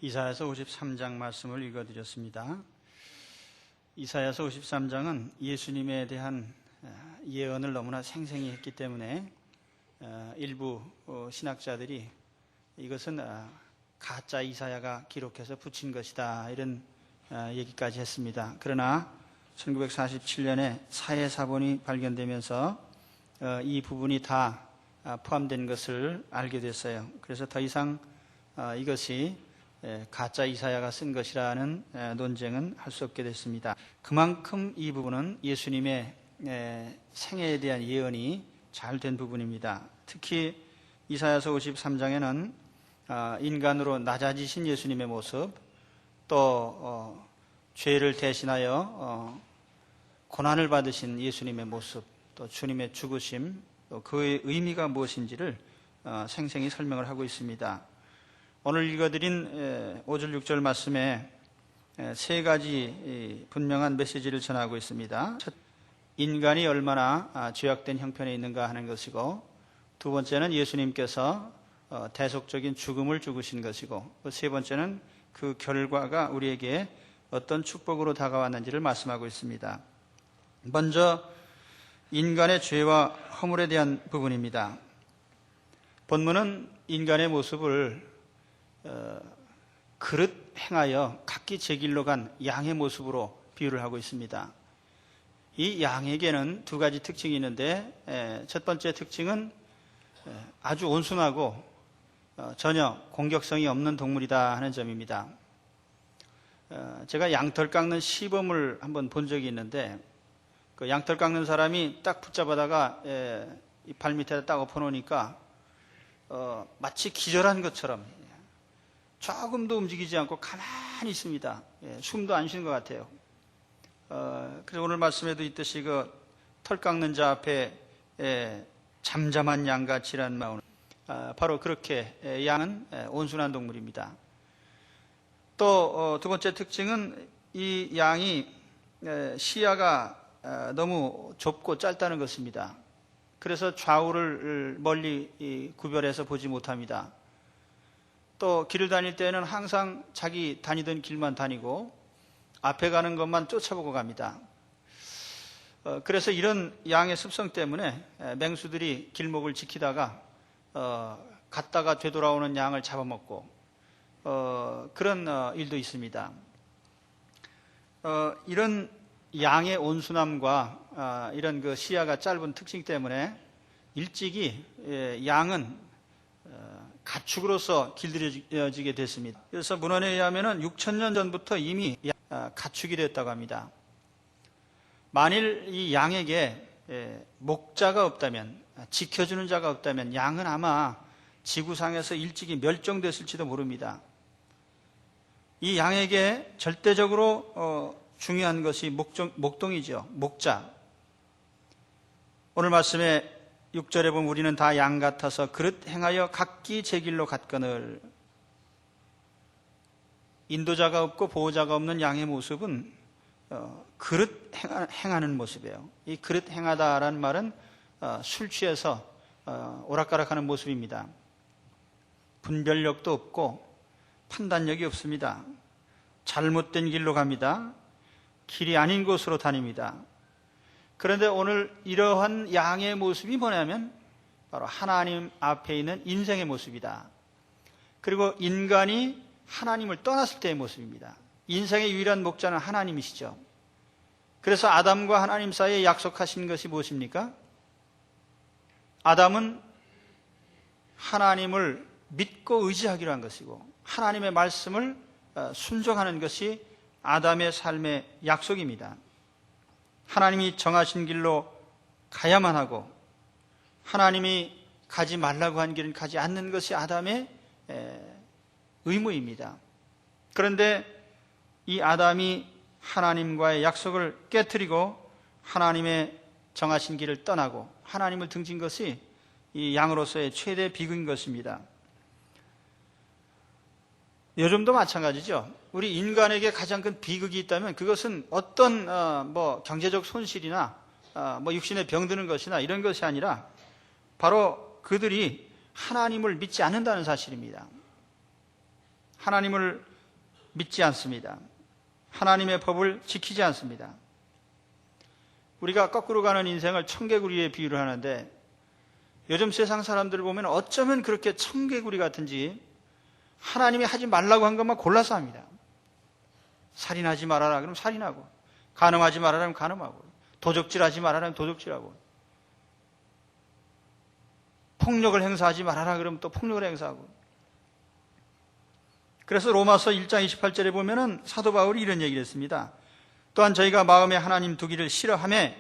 이사야서 53장 말씀을 읽어드렸습니다. 이사야서 53장은 예수님에 대한 예언을 너무나 생생히 했기 때문에 일부 신학자들이 이것은 가짜 이사야가 기록해서 붙인 것이다, 이런 얘기까지 했습니다. 그러나 1947년에 사해사본이 발견되면서 이 부분이 다 포함된 것을 알게 됐어요. 그래서 더 이상 이것이 가짜 이사야가 쓴 것이라는 논쟁은 할 수 없게 됐습니다. 그만큼 이 부분은 예수님의 생애에 대한 예언이 잘 된 부분입니다. 특히 이사야서 53장에는 인간으로 낮아지신 예수님의 모습, 또 죄를 대신하여 고난을 받으신 예수님의 모습, 또 주님의 죽으심, 또 그의 의미가 무엇인지를 생생히 설명을 하고 있습니다. 오늘 읽어드린 5절 6절 말씀에 세 가지 분명한 메시지를 전하고 있습니다. 첫, 인간이 얼마나 죄악된 형편에 있는가 하는 것이고, 두 번째는 예수님께서 대속적인 죽음을 죽으신 것이고, 세 번째는 그 결과가 우리에게 어떤 축복으로 다가왔는지를 말씀하고 있습니다. 먼저 인간의 죄와 허물에 대한 부분입니다. 본문은 인간의 모습을 그릇 행하여 각기 제 길로 간 양의 모습으로 비유를 하고 있습니다. 이 양에게는 두 가지 특징이 있는데, 첫 번째 특징은 아주 온순하고 전혀 공격성이 없는 동물이다 하는 점입니다. 제가 양털 깎는 시범을 한번 본 적이 있는데, 그 양털 깎는 사람이 딱 붙잡아다가 이 발밑에다 딱 엎어놓으니까 마치 기절한 것처럼 조금도 움직이지 않고 가만히 있습니다. 숨도 안 쉬는 것 같아요. 그래서 오늘 말씀에도 있듯이 그 털 깎는 자 앞에 잠잠한 양같이란 마음, 바로 그렇게 양은 온순한 동물입니다. 또 두 번째 특징은 이 양이 시야가 너무 좁고 짧다는 것입니다. 그래서 좌우를 멀리 구별해서 보지 못합니다. 또 길을 다닐 때는 항상 자기 다니던 길만 다니고 앞에 가는 것만 쫓아보고 갑니다. 그래서 이런 양의 습성 때문에 맹수들이 길목을 지키다가 갔다가 되돌아오는 양을 잡아먹고 그런 일도 있습니다. 이런 양의 온순함과 이런 그 시야가 짧은 특징 때문에 일찍이 양은 가축으로서 길들여지게 됐습니다. 그래서 문헌에 의하면 6,000년 전부터 이미 가축이 됐다고 합니다. 만일 이 양에게 목자가 없다면, 지켜주는 자가 없다면 양은 아마 지구상에서 일찍이 멸종됐을지도 모릅니다. 이 양에게 절대적으로 중요한 것이 목동이죠. 목자. 오늘 말씀에 6절에 보면 우리는 다 양 같아서 그릇 행하여 각기 제 길로 갔거늘. 인도자가 없고 보호자가 없는 양의 모습은 그릇 행하는 모습이에요. 이 그릇 행하다라는 말은 술 취해서 오락가락하는 모습입니다. 분별력도 없고 판단력이 없습니다. 잘못된 길로 갑니다. 길이 아닌 곳으로 다닙니다. 그런데 오늘 이러한 양의 모습이 뭐냐면 바로 하나님 앞에 있는 인생의 모습이다. 그리고 인간이 하나님을 떠났을 때의 모습입니다. 인생의 유일한 목자는 하나님이시죠. 그래서 아담과 하나님 사이에 약속하신 것이 무엇입니까? 아담은 하나님을 믿고 의지하기로 한 것이고, 하나님의 말씀을 순종하는 것이 아담의 삶의 약속입니다. 하나님이 정하신 길로 가야만 하고, 하나님이 가지 말라고 한 길은 가지 않는 것이 아담의 의무입니다. 그런데 이 아담이 하나님과의 약속을 깨트리고 하나님의 정하신 길을 떠나고 하나님을 등진 것이 이 양으로서의 최대 비극인 것입니다. 요즘도 마찬가지죠. 우리 인간에게 가장 큰 비극이 있다면 그것은 어떤 경제적 손실이나 육신에 병드는 것이나 이런 것이 아니라 바로 그들이 하나님을 믿지 않는다는 사실입니다. 하나님을 믿지 않습니다. 하나님의 법을 지키지 않습니다. 우리가 거꾸로 가는 인생을 청개구리에 비유를 하는데, 요즘 세상 사람들을 보면 어쩌면 그렇게 청개구리 같은지 하나님이 하지 말라고 한 것만 골라서 합니다. 살인하지 말아라 그러면 살인하고, 간음하지 말아라 그러면 간음하고, 도적질하지 말아라 그러면 도적질하고, 폭력을 행사하지 말아라 그러면 또 폭력을 행사하고. 그래서 로마서 1장 28절에 보면은 사도 바울이 이런 얘기를 했습니다. 또한 저희가 마음에 하나님 두기를 싫어하며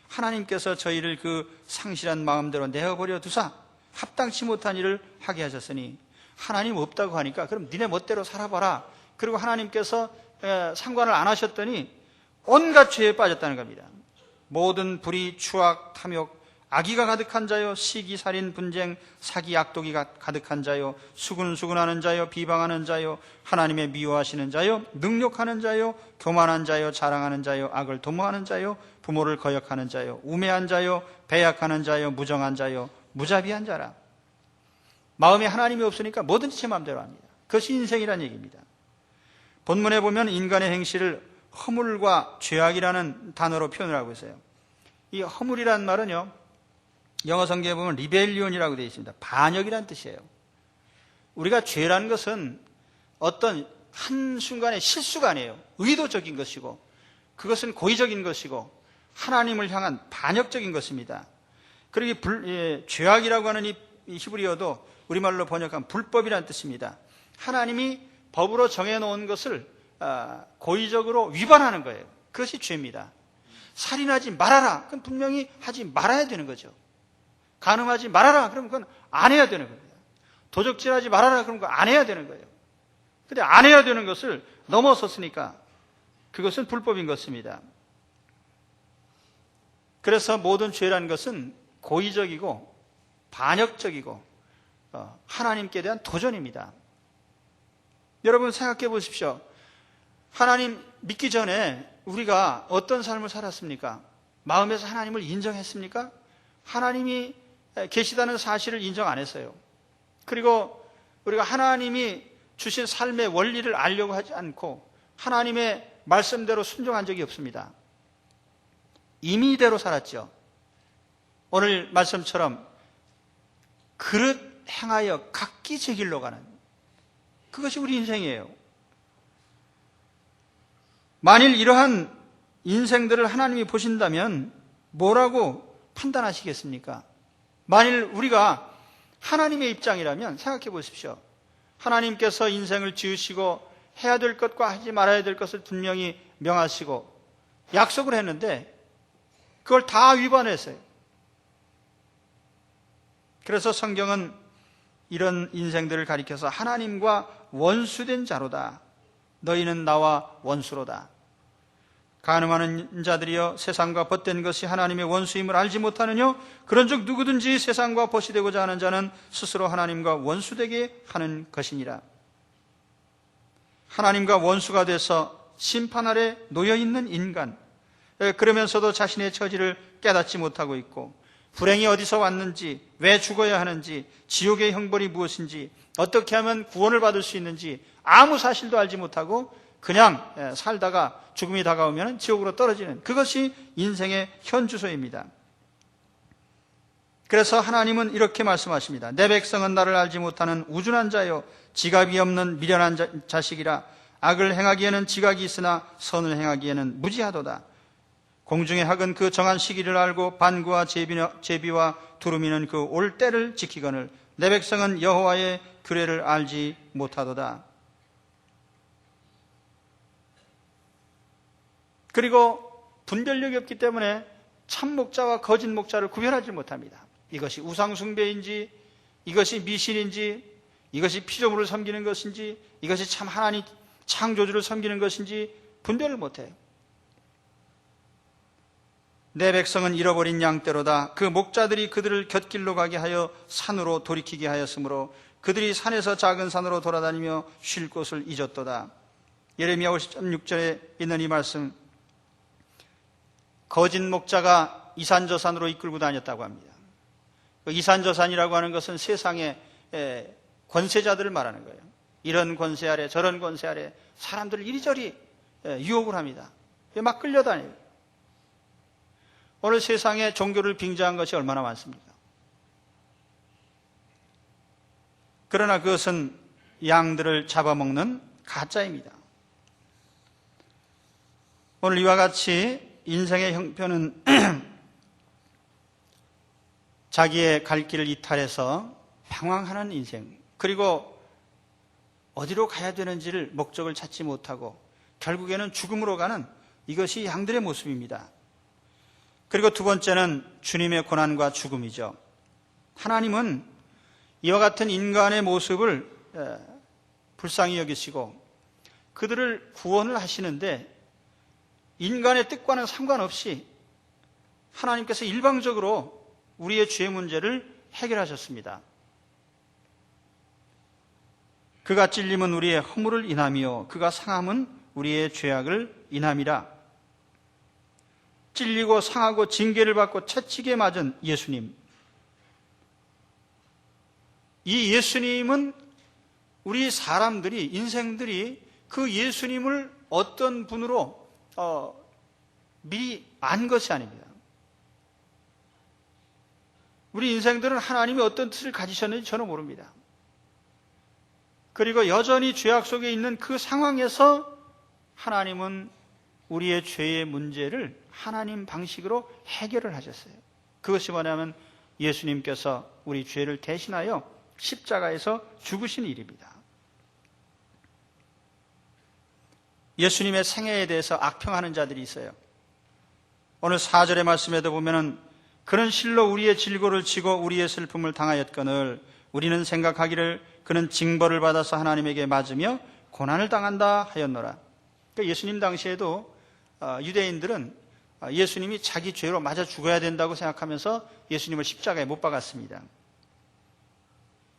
하나님께서 저희를 그 상실한 마음대로 내어버려 두사 합당치 못한 일을 하게 하셨으니, 하나님 없다고 하니까 그럼 니네 멋대로 살아봐라. 그리고 하나님께서 상관을 안 하셨더니 온갖 죄에 빠졌다는 겁니다. 모든 불의, 추악, 탐욕, 악의가 가득한 자요, 시기, 살인, 분쟁, 사기, 악독이가 가득한 자요, 수군수군하는 자요, 비방하는 자요, 하나님의 미워하시는 자요, 능욕하는 자요, 교만한 자요, 자랑하는 자요, 악을 도모하는 자요, 부모를 거역하는 자요, 우매한 자요, 배약하는 자요, 무정한 자요, 무자비한 자라. 마음에 하나님이 없으니까 뭐든지 제 마음대로 합니다. 그것이 인생이란 얘기입니다. 본문에 보면 인간의 행실을 허물과 죄악이라는 단어로 표현을 하고 있어요. 이 허물이라는 말은요, 영어 성경에 보면 리벨리온이라고 되어 있습니다. 반역이라는 뜻이에요. 우리가 죄라는 것은 어떤 한순간의 실수가 아니에요. 의도적인 것이고, 그것은 고의적인 것이고, 하나님을 향한 반역적인 것입니다. 그리고 죄악이라고 하는 이 히브리어도 우리말로 번역한 불법이라는 뜻입니다. 하나님이 법으로 정해놓은 것을 고의적으로 위반하는 거예요. 그것이 죄입니다. 살인하지 말아라. 그건 분명히 하지 말아야 되는 거죠. 간음하지 말아라. 그러면 그건 안 해야 되는 겁니다. 도적질하지 말아라. 그러면 그건 안 해야 되는 거예요. 근데 안 해야 되는 것을 넘어섰으니까 그것은 불법인 것입니다. 그래서 모든 죄라는 것은 고의적이고 반역적이고 하나님께 대한 도전입니다. 여러분 생각해 보십시오. 하나님 믿기 전에 우리가 어떤 삶을 살았습니까? 마음에서 하나님을 인정했습니까? 하나님이 계시다는 사실을 인정 안 했어요. 그리고 우리가 하나님이 주신 삶의 원리를 알려고 하지 않고 하나님의 말씀대로 순종한 적이 없습니다. 임의대로 살았죠. 오늘 말씀처럼 그릇 행하여 각기 제 길로 가는, 그것이 우리 인생이에요. 만일 이러한 인생들을 하나님이 보신다면 뭐라고 판단하시겠습니까? 만일 우리가 하나님의 입장이라면 생각해 보십시오. 하나님께서 인생을 지으시고 해야 될 것과 하지 말아야 될 것을 분명히 명하시고 약속을 했는데 그걸 다 위반했어요. 그래서 성경은 이런 인생들을 가리켜서 하나님과 원수된 자로다. 너희는 나와 원수로다. 간음하는 자들이여 세상과 벗된 것이 하나님의 원수임을 알지 못하느뇨? 그런즉 누구든지 세상과 벗이 되고자 하는 자는 스스로 하나님과 원수되게 하는 것이니라. 하나님과 원수가 돼서 심판 아래 놓여있는 인간, 그러면서도 자신의 처지를 깨닫지 못하고 있고 불행이 어디서 왔는지, 왜 죽어야 하는지, 지옥의 형벌이 무엇인지, 어떻게 하면 구원을 받을 수 있는지 아무 사실도 알지 못하고 그냥 살다가 죽음이 다가오면 지옥으로 떨어지는, 그것이 인생의 현주소입니다. 그래서 하나님은 이렇게 말씀하십니다. 내 백성은 나를 알지 못하는 우준한 자요 지각이 없는 미련한 자식이라. 악을 행하기에는 지각이 있으나 선을 행하기에는 무지하도다. 공중의 학은 그 정한 시기를 알고 반구와 제비와 두루미는 그 올 때를 지키거늘 내 백성은 여호와의 규례를 알지 못하도다. 그리고 분별력이 없기 때문에 참 목자와 거짓 목자를 구별하지 못합니다. 이것이 우상숭배인지, 이것이 미신인지, 이것이 피조물을 섬기는 것인지, 이것이 참 하나님 창조주를 섬기는 것인지 분별을 못해요. 내 백성은 잃어버린 양떼로다. 그 목자들이 그들을 곁길로 가게 하여 산으로 돌이키게 하였으므로 그들이 산에서 작은 산으로 돌아다니며 쉴 곳을 잊었도다. 예레미야 50.6절에 있는 이 말씀, 거짓 목자가 이산저산으로 이끌고 다녔다고 합니다. 이산저산이라고 하는 것은 세상의 권세자들을 말하는 거예요. 이런 권세 아래 저런 권세 아래 사람들을 이리저리 유혹을 합니다. 막 끌려다녀요. 오늘 세상에 종교를 빙자한 것이 얼마나 많습니까? 그러나 그것은 양들을 잡아먹는 가짜입니다. 오늘 이와 같이 인생의 형편은 자기의 갈 길을 이탈해서 방황하는 인생, 그리고 어디로 가야 되는지를 목적을 찾지 못하고 결국에는 죽음으로 가는 이것이 양들의 모습입니다. 그리고 두 번째는 주님의 고난과 죽음이죠. 하나님은 이와 같은 인간의 모습을 불쌍히 여기시고 그들을 구원을 하시는데 인간의 뜻과는 상관없이 하나님께서 일방적으로 우리의 죄 문제를 해결하셨습니다. 그가 찔림은 우리의 허물을 인함이요 그가 상함은 우리의 죄악을 인함이라. 찔리고 상하고 징계를 받고 채찍에 맞은 예수님, 이 예수님은 우리 사람들이, 인생들이 그 예수님을 어떤 분으로 미리 안 것이 아닙니다. 우리 인생들은 하나님이 어떤 뜻을 가지셨는지 저는 모릅니다. 그리고 여전히 죄악 속에 있는 그 상황에서 하나님은 우리의 죄의 문제를 하나님 방식으로 해결을 하셨어요. 그것이 뭐냐면 예수님께서 우리 죄를 대신하여 십자가에서 죽으신 일입니다. 예수님의 생애에 대해서 악평하는 자들이 있어요. 오늘 4절의 말씀에도 보면은 그는 실로 우리의 질고를 지고 우리의 슬픔을 당하였거늘 우리는 생각하기를 그는 징벌을 받아서 하나님에게 맞으며 고난을 당한다 하였노라. 그러니까 예수님 당시에도 유대인들은 예수님이 자기 죄로 맞아 죽어야 된다고 생각하면서 예수님을 십자가에 못 박았습니다.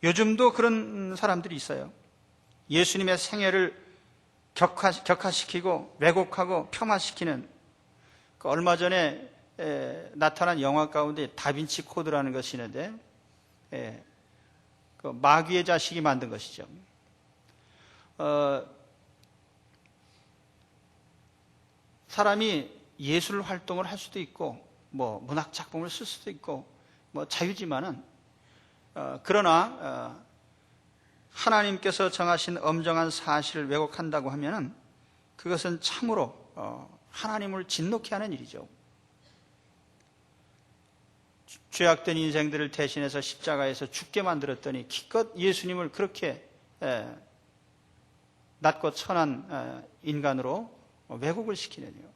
요즘도 그런 사람들이 있어요. 예수님의 생애를 격화시키고 왜곡하고 폄하시키는, 얼마 전에 나타난 영화 가운데 다빈치 코드라는 것이 있는데 그 마귀의 자식이 만든 것이죠. 사람이 예술 활동을 할 수도 있고 문학 작품을 쓸 수도 있고 자유지만은 그러나 하나님께서 정하신 엄정한 사실을 왜곡한다고 하면은 그것은 참으로 하나님을 진노케 하는 일이죠. 죄악된 인생들을 대신해서 십자가에서 죽게 만들었더니 기껏 예수님을 그렇게 낮고 천한 인간으로 왜곡을 시키느니요.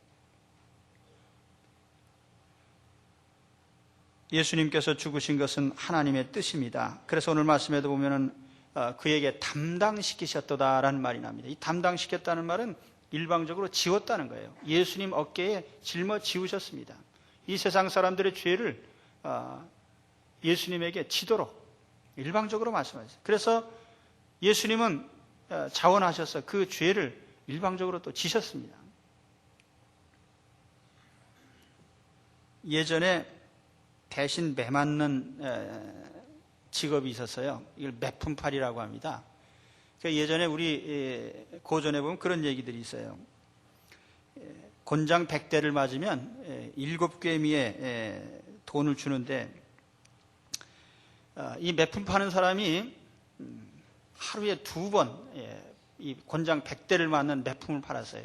예수님께서 죽으신 것은 하나님의 뜻입니다. 그래서 오늘 말씀에도 보면은 그에게 담당시키셨도다라는 말이 납니다. 이 담당시켰다는 말은 일방적으로 지웠다는 거예요. 예수님 어깨에 짊어지우셨습니다. 이 세상 사람들의 죄를 예수님에게 지도록 일방적으로 말씀하셨어요. 그래서 예수님은 자원하셔서 그 죄를 일방적으로 또 지셨습니다. 예전에 대신 매 맞는 직업이 있었어요. 이걸 매품팔이라고 합니다. 그러니까 예전에 우리 고전에 보면 그런 얘기들이 있어요. 곤장 100대를 맞으면 7괴미의 돈을 주는데 이 매품 파는 사람이 하루에 2번 이 곤장 100대를 맞는 매품을 팔았어요.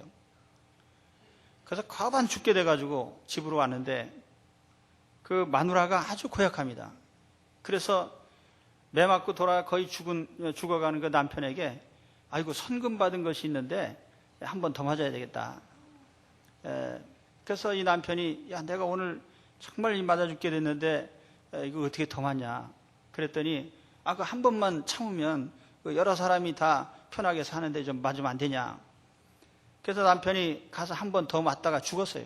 그래서 과반 죽게 돼가지고 집으로 왔는데 그 마누라가 아주 고약합니다. 그래서 매 맞고 돌아 거의 죽어가는 그 남편에게 아이고 선금 받은 것이 있는데 한 번 더 맞아야 되겠다. 그래서 이 남편이 야 내가 오늘 정말 맞아 죽게 됐는데 이거 어떻게 더 맞냐. 그랬더니 그 한 번만 참으면 여러 사람이 다 편하게 사는데 좀 맞으면 안 되냐. 그래서 남편이 가서 한 번 더 맞다가 죽었어요.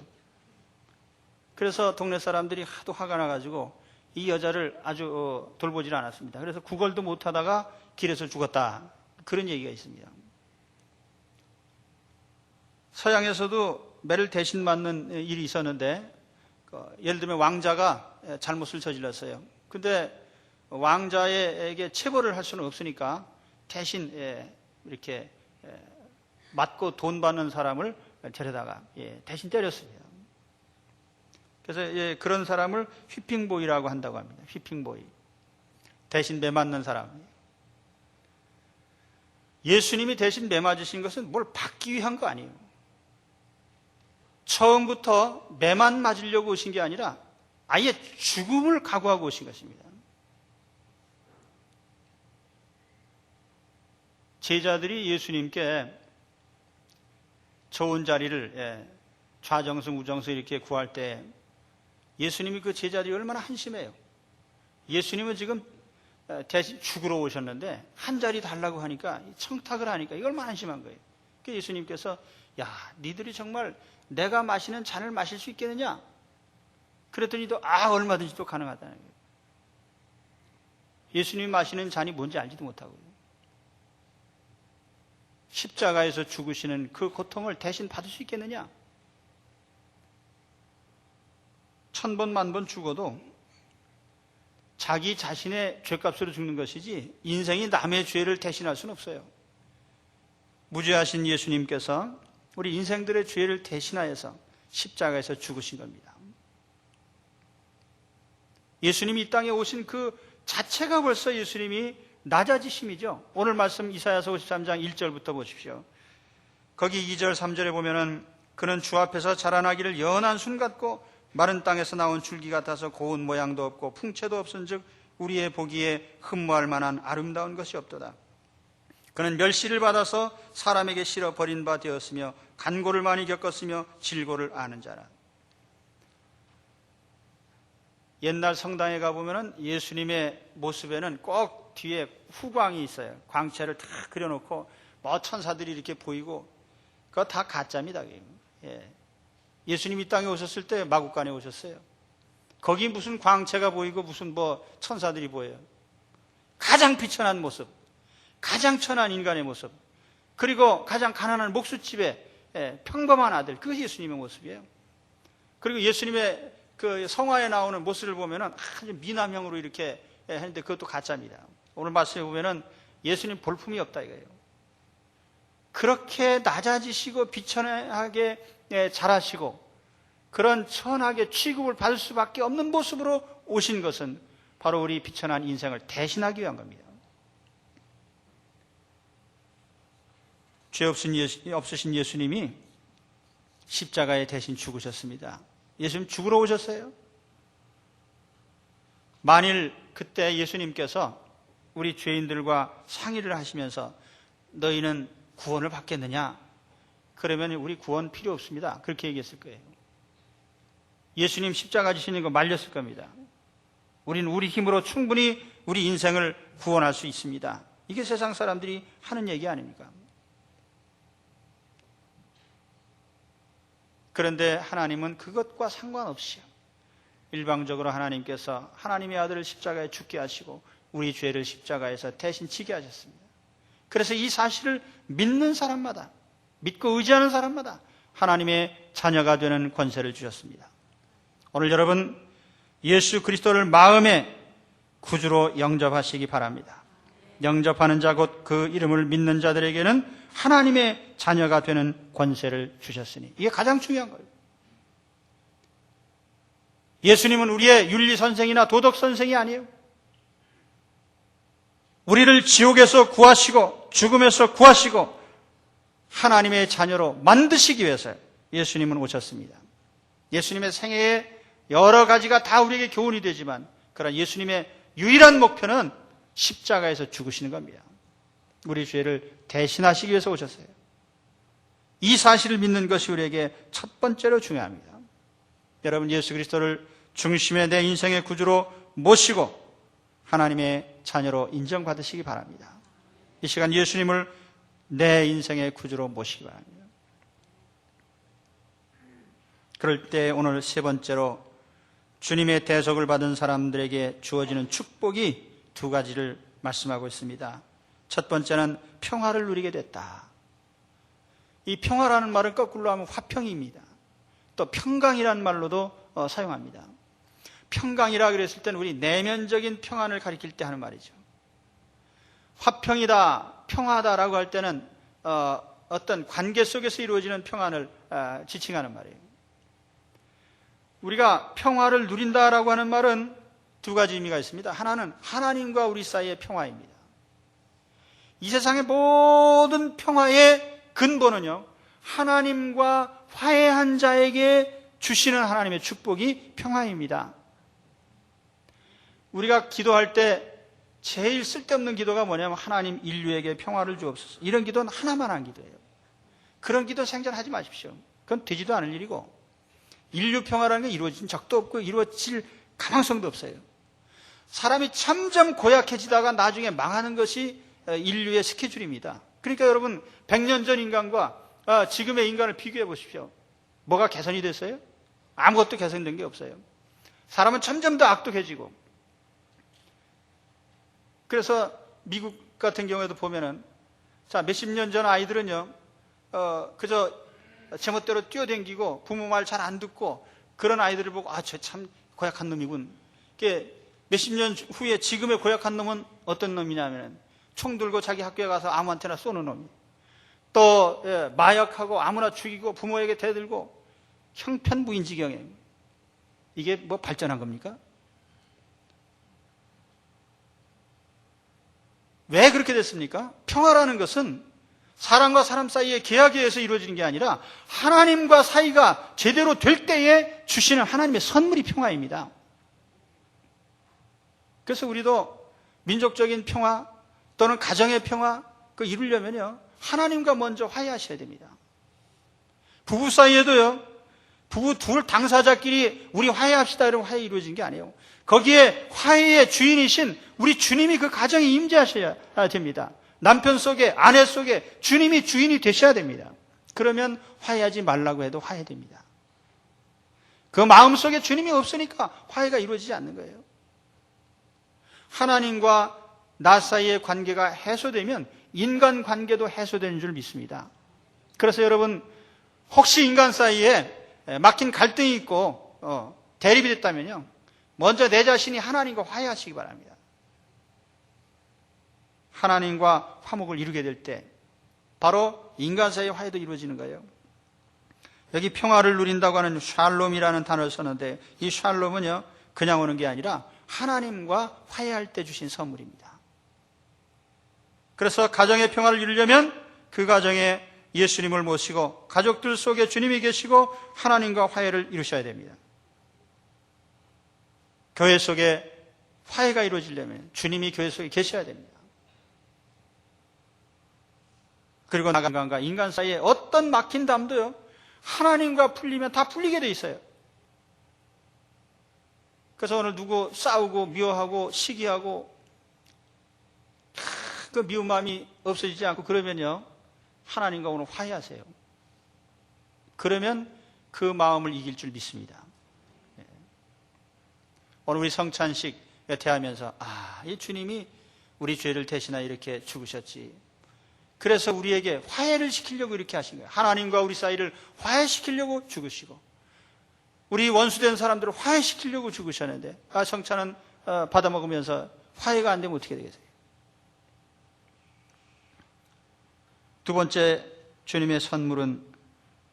그래서 동네 사람들이 하도 화가 나가지고 이 여자를 아주 돌보질 않았습니다. 그래서 구걸도 못하다가 길에서 죽었다. 그런 얘기가 있습니다. 서양에서도 매를 대신 맞는 일이 있었는데 예를 들면 왕자가 잘못을 저질렀어요. 근데 왕자에게 체벌을 할 수는 없으니까 대신 이렇게 맞고 돈 받는 사람을 데려다가 대신 때렸습니다. 그래서 그런 사람을 휘핑보이라고 한다고 합니다. 휘핑보이. 대신 매 맞는 사람. 예수님이 대신 매 맞으신 것은 뭘 받기 위한 거 아니에요. 처음부터 매만 맞으려고 오신 게 아니라 아예 죽음을 각오하고 오신 것입니다. 제자들이 예수님께 좋은 자리를 좌정승 우정승 이렇게 구할 때 예수님이 그 제자들이 얼마나 한심해요. 예수님은 지금 대신 죽으러 오셨는데 한 자리 달라고 하니까 청탁을 하니까 이거 얼마나 한심한 거예요. 그래서 예수님께서 야, 니들이 정말 내가 마시는 잔을 마실 수 있겠느냐? 그랬더니 또 얼마든지 또 가능하다는 거예요. 예수님이 마시는 잔이 뭔지 알지도 못하고요. 십자가에서 죽으시는 그 고통을 대신 받을 수 있겠느냐? 1000번 만번 죽어도 자기 자신의 죄값으로 죽는 것이지 인생이 남의 죄를 대신할 수는 없어요. 무죄하신 예수님께서 우리 인생들의 죄를 대신하여서 십자가에서 죽으신 겁니다. 예수님이 이 땅에 오신 그 자체가 벌써 예수님이 낮아지심이죠. 오늘 말씀 이사야서 53장 1절부터 보십시오. 거기 2절 3절에 보면은 그는 주 앞에서 자라나기를 연한 순 같고 마른 땅에서 나온 줄기 같아서 고운 모양도 없고 풍채도 없은즉 우리의 보기에 흠모할 만한 아름다운 것이 없도다. 그는 멸시를 받아서 사람에게 실어 버린 바 되었으며 간고를 많이 겪었으며 질고를 아는 자라. 옛날 성당에 가보면 예수님의 모습에는 꼭 뒤에 후광이 있어요. 광채를 다 그려놓고 뭐 천사들이 이렇게 보이고 그거 다 가짜입니다. 예수님이 이 땅에 오셨을 때 마국간에 오셨어요. 거기 무슨 광채가 보이고 무슨 뭐 천사들이 보여요. 가장 비천한 모습, 가장 천한 인간의 모습, 그리고 가장 가난한 목수집의 평범한 아들, 그것이 예수님의 모습이에요. 그리고 예수님의 그 성화에 나오는 모습을 보면은 아주 미남형으로 이렇게 했는데 그것도 가짜입니다. 오늘 말씀에 보면은 예수님 볼품이 없다 이거예요. 그렇게 낮아지시고 비천하게 자라시고 그런 천하게 취급을 받을 수밖에 없는 모습으로 오신 것은 바로 우리 비천한 인생을 대신하기 위한 겁니다. 죄 없으신 예수님이 십자가에 대신 죽으셨습니다. 예수님 죽으러 오셨어요. 만일 그때 예수님께서 우리 죄인들과 상의를 하시면서 너희는 구원을 받겠느냐? 그러면 우리 구원 필요 없습니다. 그렇게 얘기했을 거예요. 예수님 십자가 지시는 거 말렸을 겁니다. 우리는 우리 힘으로 충분히 우리 인생을 구원할 수 있습니다. 이게 세상 사람들이 하는 얘기 아닙니까? 그런데 하나님은 그것과 상관없이요. 일방적으로 하나님께서 하나님의 아들을 십자가에 죽게 하시고 우리 죄를 십자가에서 대신 지게 하셨습니다. 그래서 이 사실을 믿는 사람마다, 믿고 의지하는 사람마다 하나님의 자녀가 되는 권세를 주셨습니다. 오늘 여러분 예수 그리스도를 마음의 구주로 영접하시기 바랍니다. 영접하는 자 곧 그 이름을 믿는 자들에게는 하나님의 자녀가 되는 권세를 주셨으니 이게 가장 중요한 거예요. 예수님은 우리의 윤리 선생이나 도덕 선생이 아니에요. 우리를 지옥에서 구하시고 죽음에서 구하시고 하나님의 자녀로 만드시기 위해서 예수님은 오셨습니다. 예수님의 생애에 여러 가지가 다 우리에게 교훈이 되지만 그러나 예수님의 유일한 목표는 십자가에서 죽으시는 겁니다. 우리 죄를 대신하시기 위해서 오셨어요. 이 사실을 믿는 것이 우리에게 첫 번째로 중요합니다. 여러분 예수 그리스도를 중심의 내 인생의 구주로 모시고 하나님의 자녀로 인정받으시기 바랍니다. 이 시간 예수님을 내 인생의 구주로 모시기 바랍니다. 그럴 때 오늘 세 번째로 주님의 대속을 받은 사람들에게 주어지는 축복이 두 가지를 말씀하고 있습니다. 첫 번째는 평화를 누리게 됐다. 이 평화라는 말은 거꾸로 하면 화평입니다. 또 평강이라는 말로도 사용합니다. 평강이라 그랬을 때는 우리 내면적인 평안을 가리킬 때 하는 말이죠. 화평이다, 평화다라고 할 때는 어떤 관계 속에서 이루어지는 평안을 지칭하는 말이에요. 우리가 평화를 누린다라고 하는 말은 두 가지 의미가 있습니다. 하나는 하나님과 우리 사이의 평화입니다. 이 세상의 모든 평화의 근본은요, 하나님과 화해한 자에게 주시는 하나님의 축복이 평화입니다. 우리가 기도할 때 제일 쓸데없는 기도가 뭐냐면 하나님 인류에게 평화를 주옵소서. 이런 기도는 하나만 한 기도예요. 그런 기도 생전하지 마십시오. 그건 되지도 않을 일이고, 인류 평화라는 게 이루어진 적도 없고 이루어질 가능성도 없어요. 사람이 점점 고약해지다가 나중에 망하는 것이 인류의 스케줄입니다. 그러니까 여러분, 100년 전 인간과 지금의 인간을 비교해 보십시오. 뭐가 개선이 됐어요? 아무것도 개선된 게 없어요. 사람은 점점 더 악독해지고, 그래서 미국 같은 경우에도 보면은, 자, 몇십 년 전 아이들은요, 그저 제멋대로 뛰어댕기고 부모 말 잘 안 듣고 그런 아이들을 보고, 저 참 고약한 놈이군. 몇십 년 후에 지금의 고약한 놈은 어떤 놈이냐면, 총 들고 자기 학교에 가서 아무한테나 쏘는 놈이, 또 마약하고 아무나 죽이고 부모에게 대들고 형편부인 지경에. 이게 뭐 발전한 겁니까? 왜 그렇게 됐습니까? 평화라는 것은 사람과 사람 사이의 계약에 의해서 이루어지는 게 아니라 하나님과 사이가 제대로 될 때에 주시는 하나님의 선물이 평화입니다. 그래서 우리도 민족적인 평화 또는 가정의 평화, 그 이루려면요, 하나님과 먼저 화해하셔야 됩니다. 부부 사이에도요, 부부 둘 당사자끼리 우리 화해합시다 이러면 화해 이루어진 게 아니에요. 거기에 화해의 주인이신 우리 주님이 그 가정에 임재하셔야 됩니다. 남편 속에, 아내 속에 주님이 주인이 되셔야 됩니다. 그러면 화해하지 말라고 해도 화해됩니다. 그 마음 속에 주님이 없으니까 화해가 이루어지지 않는 거예요. 하나님과 나 사이의 관계가 해소되면 인간 관계도 해소되는 줄 믿습니다. 그래서 여러분, 혹시 인간 사이에 막힌 갈등이 있고 대립이 됐다면요, 먼저 내 자신이 하나님과 화해하시기 바랍니다. 하나님과 화목을 이루게 될 때 바로 인간 사이의 화해도 이루어지는 거예요. 여기 평화를 누린다고 하는 샬롬이라는 단어를 썼는데, 이 샬롬은요, 그냥 오는 게 아니라 하나님과 화해할 때 주신 선물입니다. 그래서 가정의 평화를 이루려면 그 가정에 예수님을 모시고 가족들 속에 주님이 계시고 하나님과 화해를 이루셔야 됩니다. 교회 속에 화해가 이루어지려면 주님이 교회 속에 계셔야 됩니다. 그리고 인간과 인간 사이에 어떤 막힌 담도요, 하나님과 풀리면 다 풀리게 돼 있어요. 그래서 오늘 누구 싸우고 미워하고 시기하고 그 미운 마음이 없어지지 않고 그러면요, 하나님과 오늘 화해하세요. 그러면 그 마음을 이길 줄 믿습니다. 오늘 우리 성찬식 대하면서 이 주님이 우리 죄를 대신하여 이렇게 죽으셨지. 그래서 우리에게 화해를 시키려고 이렇게 하신 거예요. 하나님과 우리 사이를 화해시키려고 죽으시고 우리 원수된 사람들을 화해시키려고 죽으셨는데, 성찬은 받아 먹으면서 화해가 안 되면 어떻게 되겠어요? 두 번째 주님의 선물은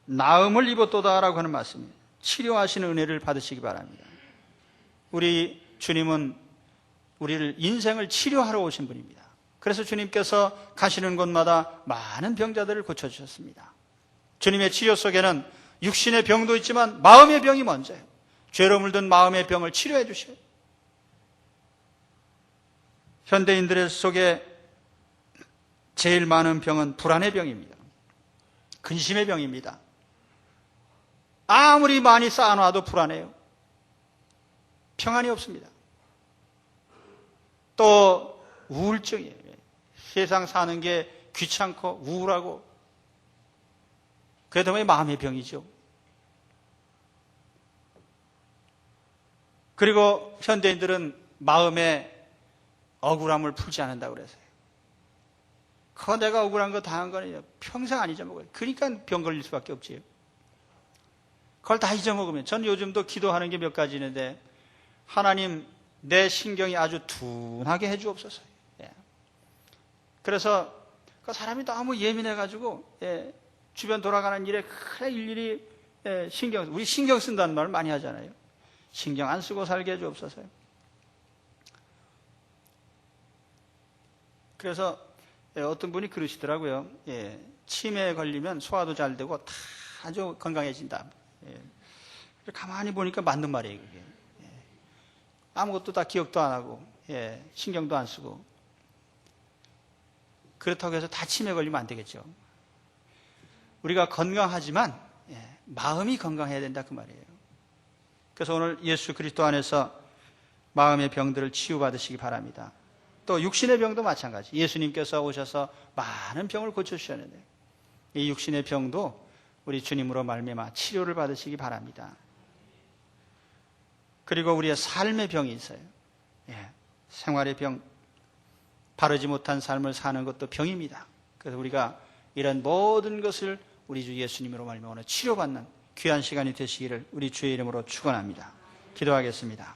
나음을 입었도다라고 하는 말씀입니다. 치료하시는 은혜를 받으시기 바랍니다. 우리 주님은 우리를 인생을 치료하러 오신 분입니다. 그래서 주님께서 가시는 곳마다 많은 병자들을 고쳐주셨습니다. 주님의 치료 속에는 육신의 병도 있지만 마음의 병이 먼저예요. 죄로 물든 마음의 병을 치료해 주셔요. 현대인들 속에 제일 많은 병은 불안의 병입니다. 근심의 병입니다. 아무리 많이 쌓아놔도 불안해요. 평안이 없습니다. 또 우울증이에요. 세상 사는 게 귀찮고 우울하고, 그게 때문에 마음의 병이죠. 그리고 현대인들은 마음의 억울함을 풀지 않는다고 그래서요. 그거 내가 억울한 거 당한 거는 평생 안 잊어먹어요. 그러니까 병 걸릴 수밖에 없지. 그걸 다 잊어먹으면, 전 요즘도 기도하는 게 몇 가지 있는데, 하나님 내 신경이 아주 둔하게 해주옵소서. 그래서 그 사람이 너무 예민해가지고 주변 돌아가는 일에 그래 일일이 우리 신경 쓴다는 말을 많이 하잖아요. 신경 안 쓰고 살게 해주옵소서요. 그래서 어떤 분이 그러시더라고요. 치매에 걸리면 소화도 잘 되고 다 아주 건강해진다. 가만히 보니까 맞는 말이에요, 그게. 아무것도 다 기억도 안 하고, 신경도 안 쓰고. 그렇다고 해서 다 치매 걸리면 안 되겠죠. 우리가 건강하지만, 마음이 건강해야 된다, 그 말이에요. 그래서 오늘 예수 그리스도 안에서 마음의 병들을 치유받으시기 바랍니다. 또 육신의 병도 마찬가지. 예수님께서 오셔서 많은 병을 고쳐주셨는데, 이 육신의 병도 우리 주님으로 말미암아 치료를 받으시기 바랍니다. 그리고 우리의 삶의 병이 있어요. 생활의 병, 바르지 못한 삶을 사는 것도 병입니다. 그래서 우리가 이런 모든 것을 우리 주 예수님으로 말미암아 오늘 치료받는 귀한 시간이 되시기를 우리 주의 이름으로 축원합니다. 기도하겠습니다.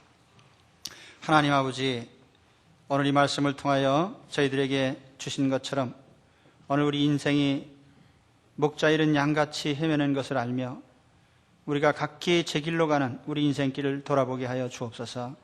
하나님 아버지, 오늘 이 말씀을 통하여 저희들에게 주신 것처럼 오늘 우리 인생이 목자 잃은 양같이 헤매는 것을 알며 우리가 각기 제 길로 가는 우리 인생길을 돌아보게 하여 주옵소서.